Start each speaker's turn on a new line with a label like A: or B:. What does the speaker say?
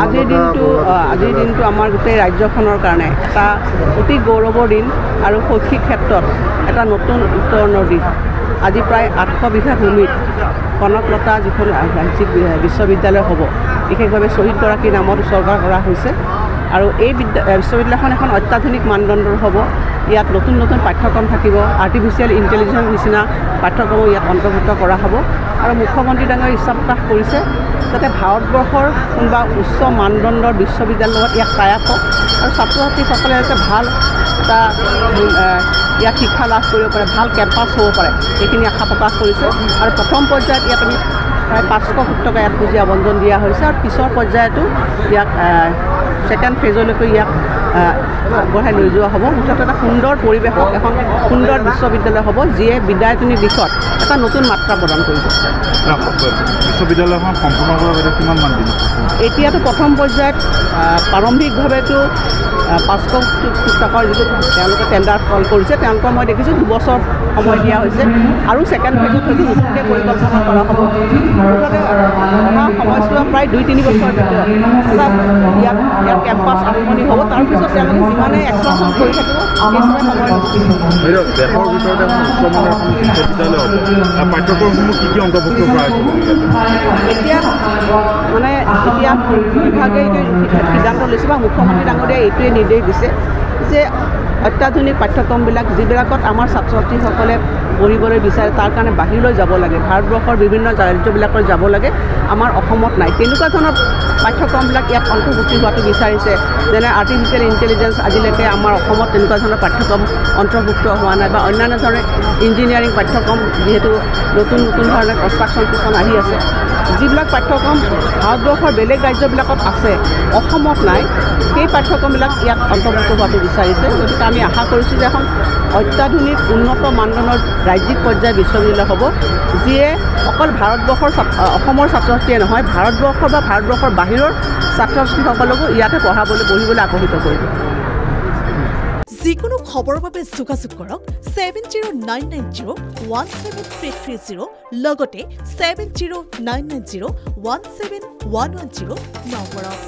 A: আজিৰ দিনটো আমাৰ গোটেই ৰাজ্যখনৰ কাৰণে এটা অতি গৌৰৱৰ দিন আৰু শৈক্ষিক ক্ষেত্ৰত এটা নতুন উত্তৰণৰ দিন। আজি প্ৰায় 800 বিঘা ভূমিত কনকলতা যিখন ৰাজ্যিক বিশ্ববিদ্যালয় হ'ব, বিশেষভাৱে শ্বহীদগৰাকীৰ নামত উৎসৰ্গা কৰা হৈছে। আৰু এই বিশ্ববিদ্যালয়খন এখন অত্যাধুনিক মানদণ্ডৰ হ'ব। ইয়াত নতুন নতুন পাঠ্যক্ৰম থাকিব, আৰ্টিফিচিয়েল ইণ্টেলিজেন্স নিচিনা পাঠ্যক্ৰমো ইয়াত অন্তৰ্ভুক্ত কৰা হ'ব। আৰু মুখ্যমন্ত্ৰী ডাঙৰীয়াই ইচ্ছা প্ৰকাশ কৰিছে যাতে ভাৰতবৰ্ষৰ কোনোবা উচ্চ মানদণ্ডৰ বিশ্ববিদ্যালয়ৰ লগত ইয়াক টাই আপ হওক আৰু ছাত্ৰ ছাত্ৰীসকলে যাতে ভাল এটা ইয়াত শিক্ষা লাভ কৰিব পাৰে, ভাল কেম্পাছ হ'ব পাৰে, এইখিনি আশা প্ৰকাশ কৰিছে। আৰু প্ৰথম পৰ্যায়ত ইয়াত আমি প্ৰায় 500 কোটি টকা ইয়াত পুঁজি আবণ্টন দিয়া হৈছে আৰু পিছৰ পৰ্যায়তো ইয়াক ছেকেণ্ড ফেজলৈকে ইয়াক আগবঢ়াই লৈ যোৱা হ'ব। মুঠতে এটা সুন্দৰ পৰিৱেশত এখন সুন্দৰ বিশ্ববিদ্যালয় হ'ব, যিয়ে বিদ্যায়তনিক দিশত এটা নতুন মাত্ৰা প্ৰদান কৰিব।
B: বিশ্ববিদ্যালয়খন সম্পূৰ্ণ কৰাৰ কিমান মান দিন?
A: এতিয়াতো প্ৰথম পৰ্যায়ত প্ৰাৰম্ভিকভাৱেতো 500 কোটি টকাৰ যিটো তেওঁলোকে টেণ্ডাৰ কল কৰিছে, তেওঁলোকৰ মই দেখিছোঁ 2 বছৰ সময় দিয়া হৈছে আৰু ছেকেণ্ড ফেজত হয়তো নতুনকৈ পৰিকল্পনা কৰা হ'ব। মুঠতে অহা সময়ছোৱা প্ৰায় 2-3 বছৰৰ ভিতৰত এটা ইয়াত কেম্পাছ আৰম্ভণি হ'ব। তাৰপিছত তেওঁলোকে যিমানে এক্সপানশ্যন কৰি থাকিব সেই
B: দেশৰ ভিতৰতে উচ্চমানৰ এখন বিশ্ববিদ্যালয় হ'ব। পাঠ্যক্ৰমসমূহ কি অন্তৰ্ভুক্ত কৰা হৈছে?
A: এতিয়া বিভাগে সিদ্ধান্ত লৈছে বা মুখ্যমন্ত্ৰী ডাঙৰীয়াই এইটোৱে নিৰ্দেশ দিছে যে অত্যাধুনিক পাঠ্যক্ৰমবিলাক যিবিলাকত আমাৰ ছাত্ৰ ছাত্ৰীসকলে পঢ়িবলৈ বিচাৰে তাৰ কাৰণে বাহিৰলৈ যাব লাগে, ভাৰতবৰ্ষৰ বিভিন্ন ৰাজ্যবিলাকত যাব লাগে, আমাৰ অসমত নাই। তেনেকুৱা ধৰণৰ পাঠ্যক্ৰমবিলাক ইয়াত অন্তৰ্ভুক্তি হোৱাটো বিচাৰিছে। যেনে আৰ্টিফিচিয়েল ইণ্টেলিজেন্স আজিলৈকে আমাৰ অসমত তেনেকুৱা ধৰণৰ পাঠ্যক্ৰম অন্তৰ্ভুক্ত হোৱা নাই, বা অন্যান্য ধৰণে ইঞ্জিনিয়াৰিং পাঠ্যক্ৰম যিহেতু নতুন ধৰণে কনষ্ট্ৰাকশ্যন কিছুমান আহি আছে, যিবিলাক পাঠ্যক্ৰম ভাৰতবৰ্ষৰ বেলেগ ৰাজ্যবিলাকত আছে অসমত নাই, সেই পাঠ্যক্ৰমবিলাক ইয়াত অন্তৰ্ভুক্ত হোৱাটো বিচাৰিছে। গতিকে আমি আশা কৰিছোঁ যে এখন অত্যাধুনিক উন্নত মানদণ্ডৰ ৰাজ্যিক পৰ্যায়ৰ বিশ্ববিদ্যালয় হ'ব, যিয়ে অকল ভাৰতবৰ্ষৰ অসমৰ ছাত্ৰ ছাত্ৰীয়ে নহয়, ভাৰতবৰ্ষৰ বা ভাৰতবৰ্ষৰ বাহিৰৰ ছাত্ৰ ছাত্ৰীসকলকো ইয়াতে পঢ়িবলৈ আকৰ্ষিত কৰিব।
C: যিকোনো খবৰৰ বাবে যোগাযোগ কৰক 7099017330 লগতে 7099017110 নম্বৰত।